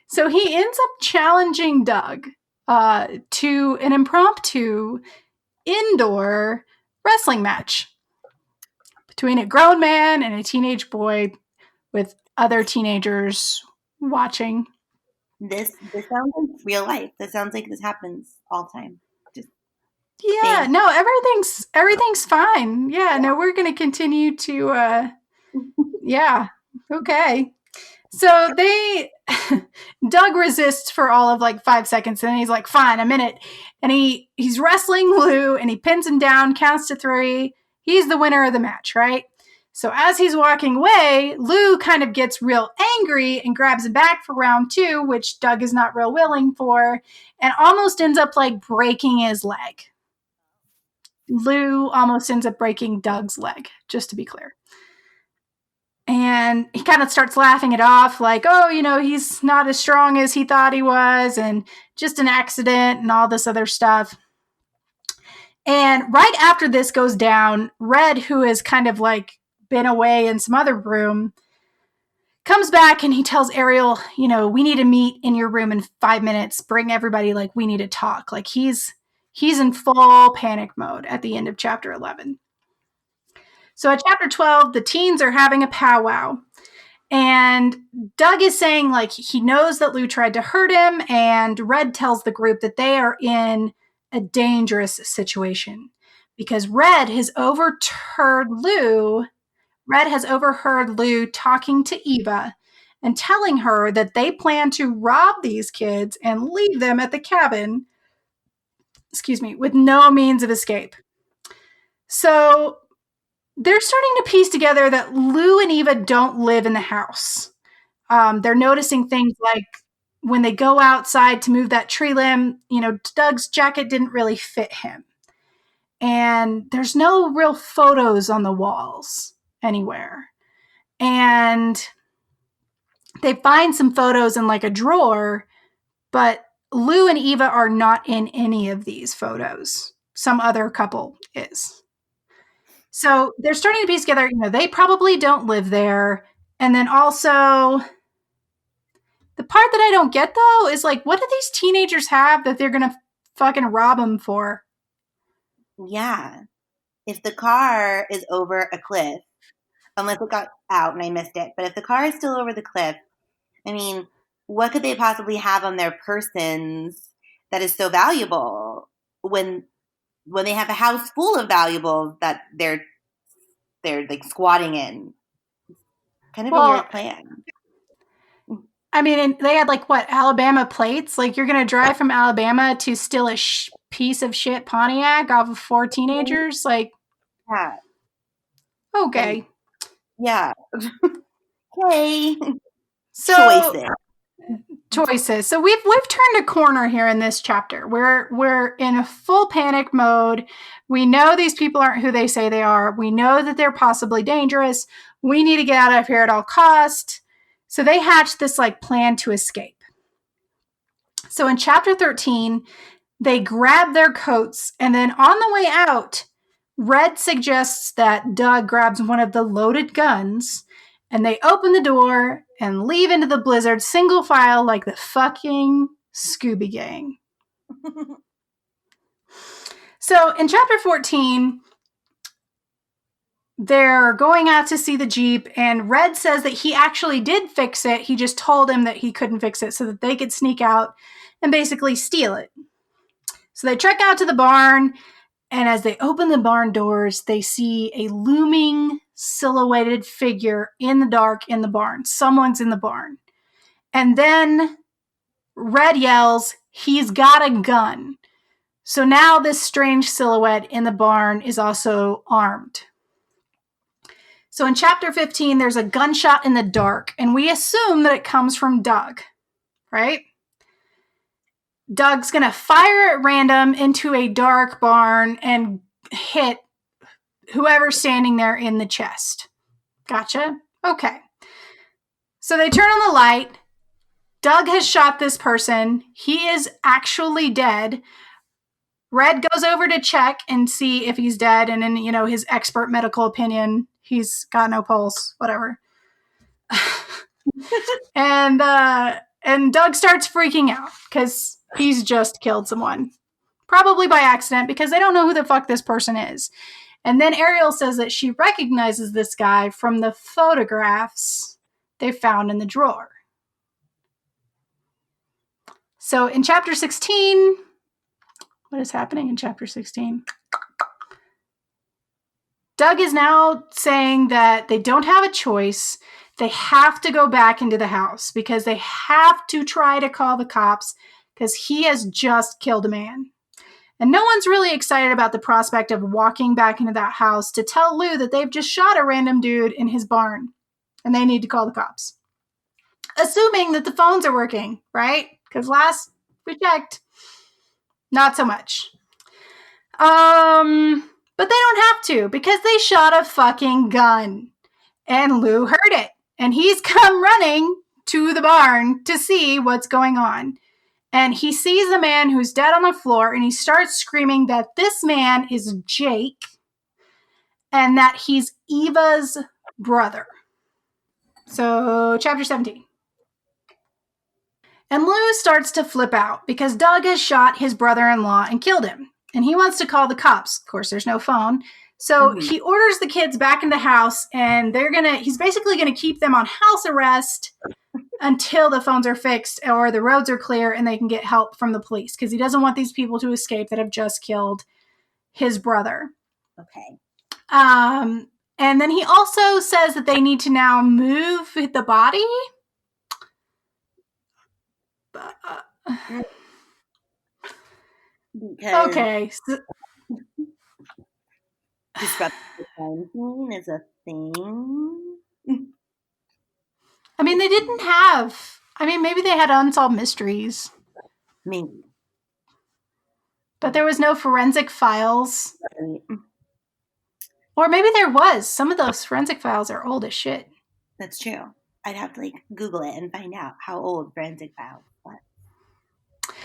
So he ends up challenging Doug to an impromptu indoor wrestling match between a grown man and a teenage boy with other teenagers watching. This sounds like real life. This sounds like this happens all the time. Yeah, no, everything's fine. Yeah, no, we're gonna continue to yeah. Okay. So Doug resists for all of like 5 seconds, and then he's like, fine, a minute. And he's wrestling Lou and he pins him down, counts to 3. He's the winner of the match, right? So as he's walking away, Lou kind of gets real angry and grabs him back for round 2, which Doug is not real willing for, and almost ends up like breaking his leg. Lou almost ends up breaking Doug's leg, just to be clear. And he kind of starts laughing it off like, he's not as strong as he thought he was and just an accident and all this other stuff. And right after this goes down, Red, who has kind of like been away in some other room, comes back and he tells Ariel, we need to meet in your room in 5 minutes. Bring everybody, like, we need to talk. Like, he's in full panic mode at the end of chapter 11. So at chapter 12, the teens are having a powwow. And Doug is saying, like, he knows that Lou tried to hurt him. And Red tells the group that they are in a dangerous situation because Red has overheard Lou talking to Eva and telling her that they plan to rob these kids and leave them at the cabin, with no means of escape. So they're starting to piece together that Lou and Eva don't live in the house. They're noticing things like when they go outside to move that tree limb, Doug's jacket didn't really fit him. And there's no real photos on the walls anywhere. And they find some photos in like a drawer, but Lou and Eva are not in any of these photos. Some other couple is. So they're starting to piece together, they probably don't live there. And then also, the part that I don't get, though, is like, what do these teenagers have that they're going to fucking rob them for? Yeah. If the car is over a cliff, unless it got out and I missed it. But if the car is still over the cliff, I mean, what could they possibly have on their persons that is so valuable when they have a house full of valuables that they're like squatting in? Kind of a Well, weird plan. I mean, and they had like what, Alabama plates? Like you're going to drive from Alabama to steal a piece of shit Pontiac off of 4 teenagers? Like, Yeah. And okay. yeah. Okay. So Choices. choices. So we've turned a corner here in this chapter. We're in a full panic mode. We know these people aren't who they say they are. We know that they're possibly dangerous. We need to get out of here at all cost. So they hatched this like plan to escape. So in chapter 13, they grab their coats, and then on the way out, Red suggests that Doug grabs one of the loaded guns, and they open the door and leave into the blizzard single file like the fucking Scooby Gang. So in chapter 14, they're going out to see the Jeep, and Red says that he actually did fix it. He just told him that he couldn't fix it so that they could sneak out and basically steal it. So they trek out to the barn, and as they open the barn doors, they see a looming, silhouetted figure in the dark in the barn. Someone's in the barn. And then Red yells, "He's got a gun." So now this strange silhouette in the barn is also armed. So in chapter 15, there's a gunshot in the dark, and we assume that it comes from Doug, right? Doug's going to fire at random into a dark barn and hit whoever's standing there in the chest. Gotcha? Okay. So they turn on the light. Doug has shot this person. He is actually dead. Red goes over to check and see if he's dead, and in, his expert medical opinion, he's got no pulse, whatever. and Doug starts freaking out because he's just killed someone. Probably by accident, because they don't know who the fuck this person is. And then Ariel says that she recognizes this guy from the photographs they found in the drawer. So in chapter 16, what is happening in chapter 16? Doug is now saying that they don't have a choice. They have to go back into the house because they have to try to call the cops because he has just killed a man. And no one's really excited about the prospect of walking back into that house to tell Lou that they've just shot a random dude in his barn and they need to call the cops. Assuming that the phones are working, right? Because last we checked, not so much. But they don't have to because they shot a fucking gun and Lou heard it and he's come running to the barn to see what's going on. And he sees a man who's dead on the floor and he starts screaming that this man is Jake and that he's Eva's brother. So, chapter 17. And Lou starts to flip out because Doug has shot his brother-in-law and killed him. And he wants to call the cops. Of course, there's no phone. So he orders the kids back in the house and he's basically going to keep them on house arrest until the phones are fixed or the roads are clear and they can get help from the police because he doesn't want these people to escape that have just killed his brother. Okay. And then he also says that they need to now move the body. Because okay. disruptive quarantine is a thing. I mean, they didn't have. I mean, maybe they had unsolved mysteries. Maybe. But there was no forensic files. Right. Or maybe there was. Some of those forensic files are old as shit. That's true. I'd have to Google it and find out how old forensic files was.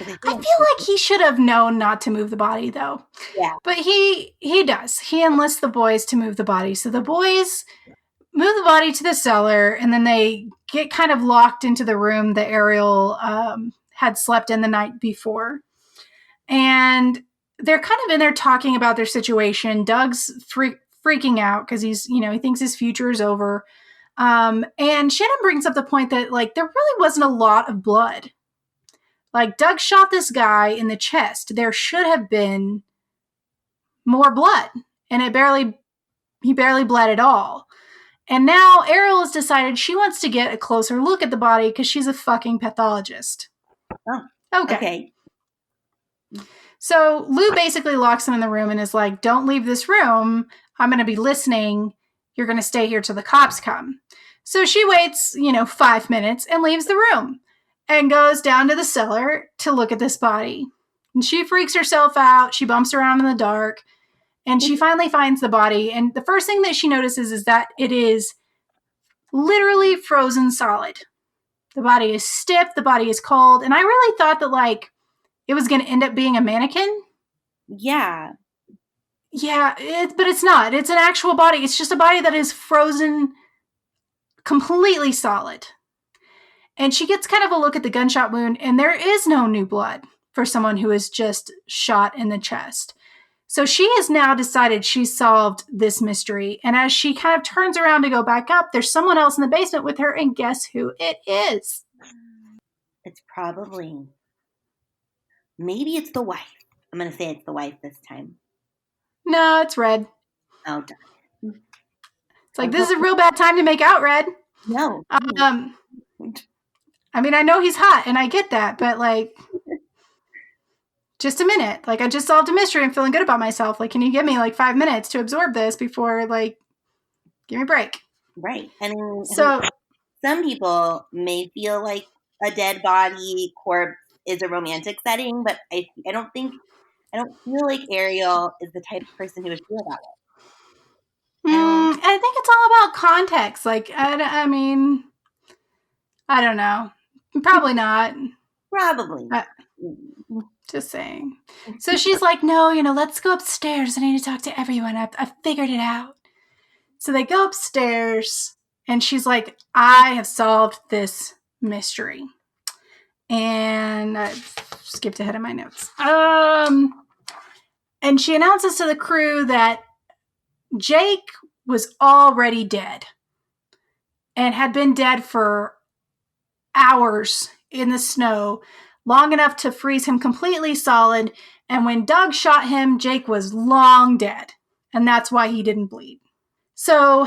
I feel like he should have known not to move the body, though. Yeah. But he does. He enlists the boys to move the body. So the boys move the body to the cellar, and then they get kind of locked into the room that Ariel had slept in the night before. And they're kind of in there talking about their situation. Doug's freaking out because he's, he thinks his future is over. And Shannon brings up the point that, like, there really wasn't a lot of blood. Like, Doug shot this guy in the chest. There should have been more blood. And he barely bled at all. And now Ariel has decided she wants to get a closer look at the body because she's a fucking pathologist. Oh, okay. So Lou basically locks him in the room and is like, don't leave this room. I'm going to be listening. You're going to stay here till the cops come. So she waits, 5 minutes and leaves the room and goes down to the cellar to look at this body. And she freaks herself out. She bumps around in the dark and she finally finds the body. And the first thing that she notices is that it is literally frozen solid. The body is stiff. The body is cold. And I really thought that, like, it was going to end up being a mannequin. Yeah. Yeah, but it's not. It's an actual body. It's just a body that is frozen completely solid. And she gets kind of a look at the gunshot wound, and there is no new blood for someone who is just shot in the chest. So she has now decided she's solved this mystery. And as she kind of turns around to go back up, there's someone else in the basement with her, and guess who it is? It's probably... Maybe it's the wife. I'm going to say it's the wife this time. No, it's Red. Oh, darn. It's like, this is a real bad time to make out, Red. No. I mean, I know he's hot, and I get that, but, like, just a minute. Like, I just solved a mystery. I'm feeling good about myself. Like, can you give me, like, 5 minutes to absorb this before, like, give me a break? Right. I mean, so some people may feel like a dead body corpse is a romantic setting, but I don't feel like Ariel is the type of person who would feel that way. I think it's all about context. Like, I mean, I don't know. Probably not. Probably. Just saying. So she's like, no, let's go upstairs. I need to talk to everyone. I've figured it out. So they go upstairs, and she's like, I have solved this mystery. And I skipped ahead of my notes. And she announces to the crew that Jake was already dead and had been dead for hours in the snow, long enough to freeze him completely solid. And when Doug shot him, Jake was long dead. And that's why he didn't bleed. So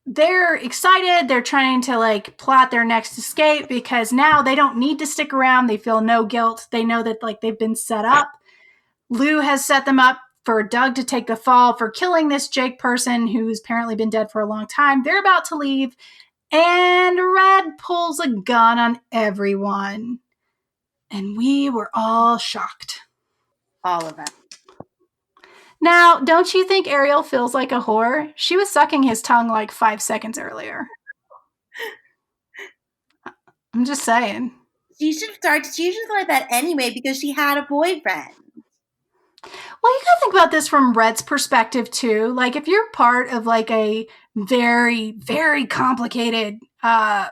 they're excited. They're trying to, like, plot their next escape because now they don't need to stick around. They feel no guilt. They know that, like, they've been set up. Lou has set them up for Doug to take the fall for killing this Jake person who's apparently been dead for a long time. They're about to leave, and Red pulls a gun on everyone. And we were all shocked. All of us. Now, don't you think Ariel feels like a whore? She was sucking his tongue like 5 seconds earlier. I'm just saying. She should like that anyway because she had a boyfriend. Well, you gotta think about this from Red's perspective too. Like, if you're part of, like, a very, very complicated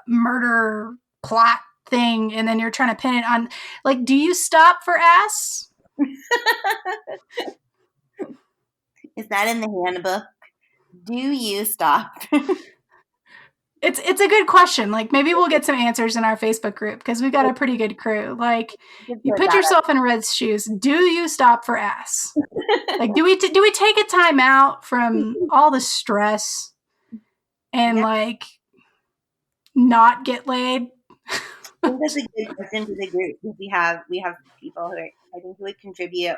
murder plot thing, and then you're trying to pin it on, like, do you stop for ass? Is that in the handbook? Do you stop? It's a good question. Like, maybe we'll get some answers in our Facebook group because we've got a pretty good crew. Like, you put yourself in Red's shoes. Do you stop for ass? Like, do we take a time out from all the stress and like not get laid? I think that's a good question to the group because we have people who I think would contribute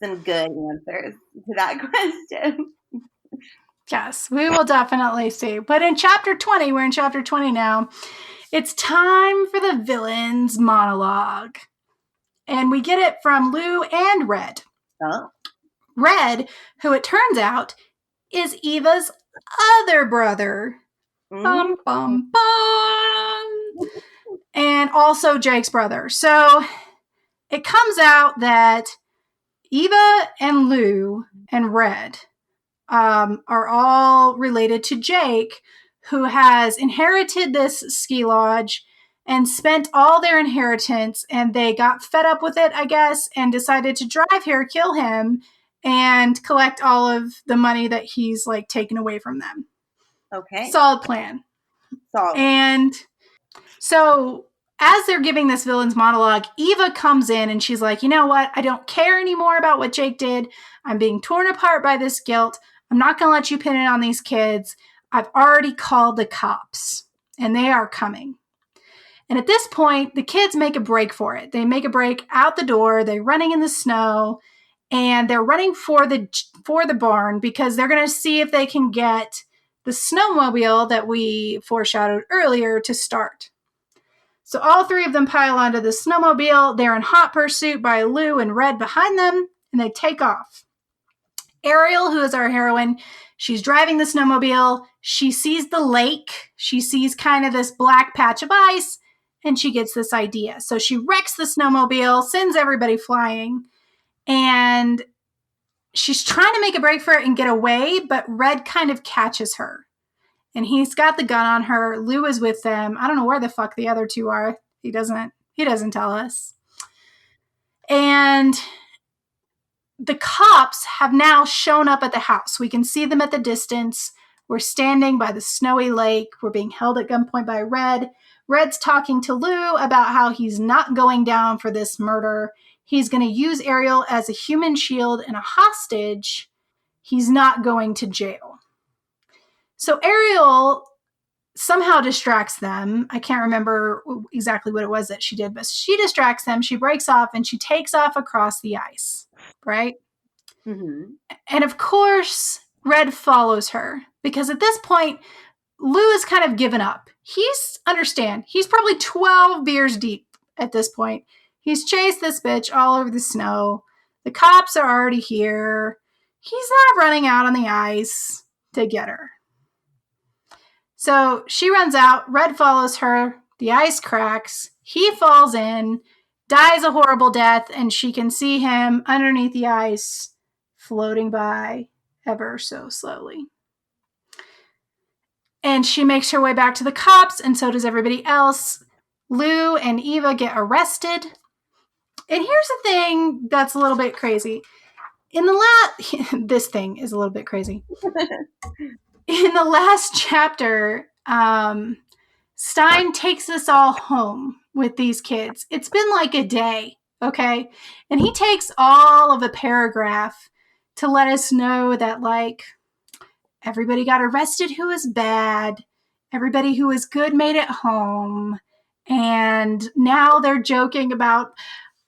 some good answers to that question. Yes, we will definitely see. But in chapter 20, we're in chapter 20 now. It's time for the villain's monologue. And we get it from Lou and Red. Oh. Red, who it turns out is Eva's other brother. Bum, bum, bum. And also Jake's brother. So it comes out that Eva and Lou and Red are all related to Jake, who has inherited this ski lodge and spent all their inheritance, and they got fed up with it, I guess, and decided to drive here, kill him, and collect all of the money that he's like taken away from them. Okay. Solid plan. Solid. And so as they're giving this villain's monologue, Eva comes in and she's like, you know what? I don't care anymore about what Jake did. I'm being torn apart by this guilt. I'm not going to let you pin it on these kids. I've already called the cops and they are coming. And at this point, the kids make a break for it. They make a break out the door. They're running in the snow and they're running for the barn because they're going to see if they can get the snowmobile that we foreshadowed earlier to start. So all three of them pile onto the snowmobile. They're in hot pursuit by Lou and Red behind them, and they take off. Ariel, who is our heroine, she's driving the snowmobile. She sees the lake. She sees kind of this black patch of ice, and she gets this idea. So she wrecks the snowmobile, sends everybody flying, and she's trying to make a break for it and get away, but Red kind of catches her. And he's got the gun on her. Lou is with them. I don't know where the fuck the other two are. He doesn't tell us. And the cops have now shown up at the house. We can see them at the distance. We're standing by the snowy lake. We're being held at gunpoint by Red. Red's talking to Lou about how he's not going down for this murder. He's going to use Ariel as a human shield and a hostage. He's not going to jail. So Ariel somehow distracts them. I can't remember exactly what it was that she did, but she distracts them. She breaks off and she takes off across the ice, right? Mm-hmm. And of course, Red follows her because at this point, Lou has kind of given up. He's probably 12 beers deep at this point. He's chased this bitch all over the snow. The cops are already here. He's not running out on the ice to get her. So she runs out. Red follows her. The ice cracks. He falls in, dies a horrible death, and she can see him underneath the ice floating by ever so slowly. And she makes her way back to the cops, and so does everybody else. Lou and Eva get arrested. And here's the thing that's a little bit crazy. This thing is a little bit crazy. In the last chapter, Stein takes us all home with these kids. It's been like a day, okay? And he takes all of a paragraph to let us know that, like, everybody got arrested who was bad, everybody who was good made it home, and now they're joking about,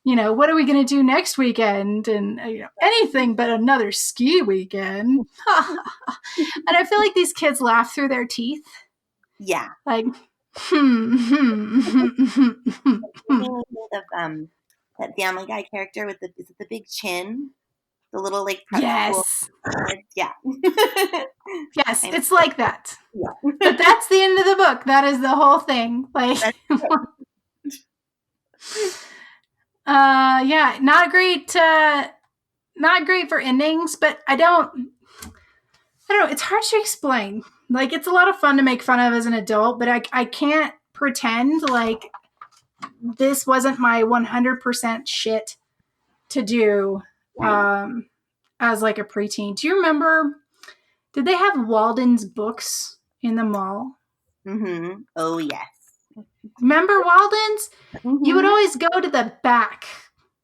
what are we going to do next weekend? And anything but another ski weekend. And I feel like these kids laugh through their teeth. Yeah. Like, Of that Family Guy character with the big chin, the little like prep school. yes. Yeah. Yes, it's like that. Yeah. But that's the end of the book. That is the whole thing. Like, yeah, not great for endings, but I don't know, it's hard to explain. Like, it's a lot of fun to make fun of as an adult, but I can't pretend like this wasn't my 100% shit to do as like a preteen. Do you remember, did they have Walden's books in the mall? Mm-hmm. Oh, yes. Remember Walden's? Mm-hmm. You would always go to the back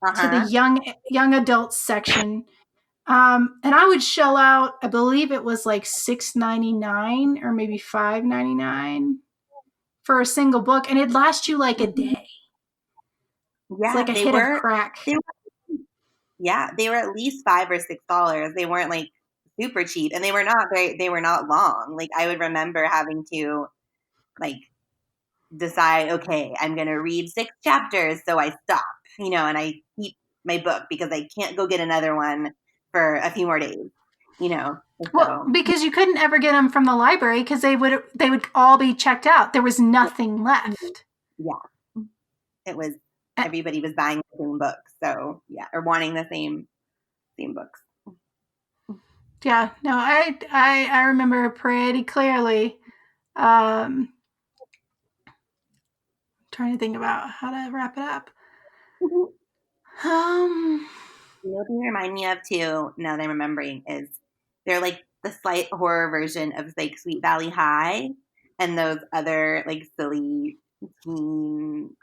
to the Uh-huh. young adults section. And I would shell out, I believe it was like $6.99 or maybe $5.99 for a single book, and it'd last you like a day. It's Yeah, like a hit of crack. Yeah, they were at least $5 or $6. They weren't like super cheap, and they were not long. Like I would remember having to like decide, okay, I'm going to read 6 chapters, so I stop, and I keep my book because I can't go get another one for a few more days, Well, so because you couldn't ever get them from the library because they would all be checked out. There was nothing left. yeah, it was everybody was buying the same books, so yeah, or wanting the same books. Yeah, no, I remember pretty clearly. Trying to think about how to wrap it up. You know what they remind me of too, now that I'm remembering, is they're like the slight horror version of like Sweet Valley High and those other like silly teen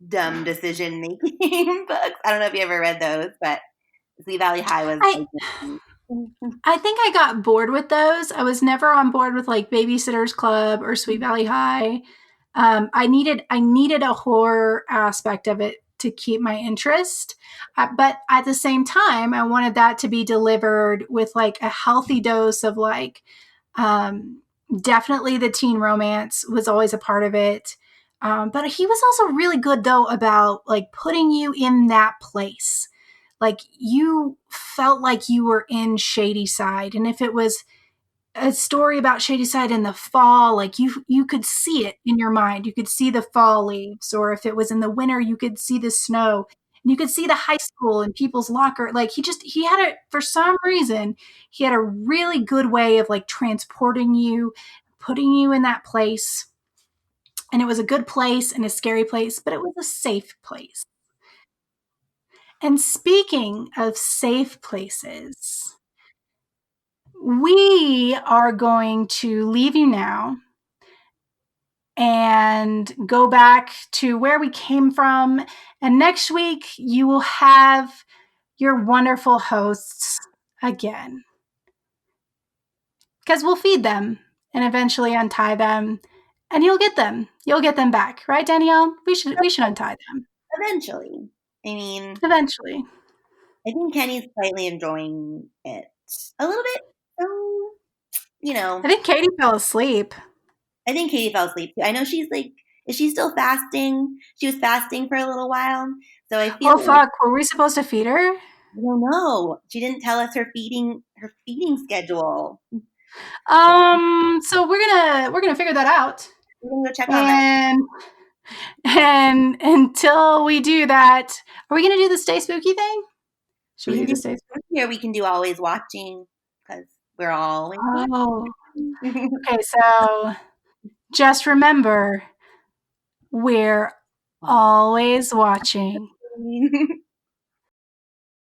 dumb decision making books. I don't know if you ever read those, but Sweet Valley High was I like I think I got bored with those. I was never on board with like Babysitter's Club or Sweet Valley High. I needed a horror aspect of it to keep my interest, but at the same time, I wanted that to be delivered with like a healthy dose of like, um, definitely the teen romance was always a part of it. But he was also really good though about like putting you in that place, like you felt like you were in Shady Side, and if it was a story about Shady Side in the fall, like you could see it in your mind, you could see the fall leaves, or if it was in the winter you could see the snow, and you could see the high school and people's locker. Like he had a, for some reason he had a really good way of like transporting you, putting you in that place, and it was a good place and a scary place, but it was a safe place. And speaking of safe places, we are going to leave you now and go back to where we came from. And next week, you will have your wonderful hosts again, because we'll feed them and eventually untie them, and you'll get them. You'll get them back, right, Danielle? We should untie them eventually. I mean, eventually. I think Kenny's slightly enjoying it a little bit. So, you know, I think Katie fell asleep. I think Katie fell asleep too. I know she's like, is she still fasting? She was fasting for a little while. So I feel Oh like, fuck! Were we supposed to feed her? I don't know. She didn't tell us her feeding schedule. So we're gonna figure that out. We're gonna go check on that. And until we do that, are we gonna do the stay spooky thing? Should We we can do the do stay spooky? here. We can do always watching because we're always Oh, watching. okay. So just remember, we're Always always watching. watching.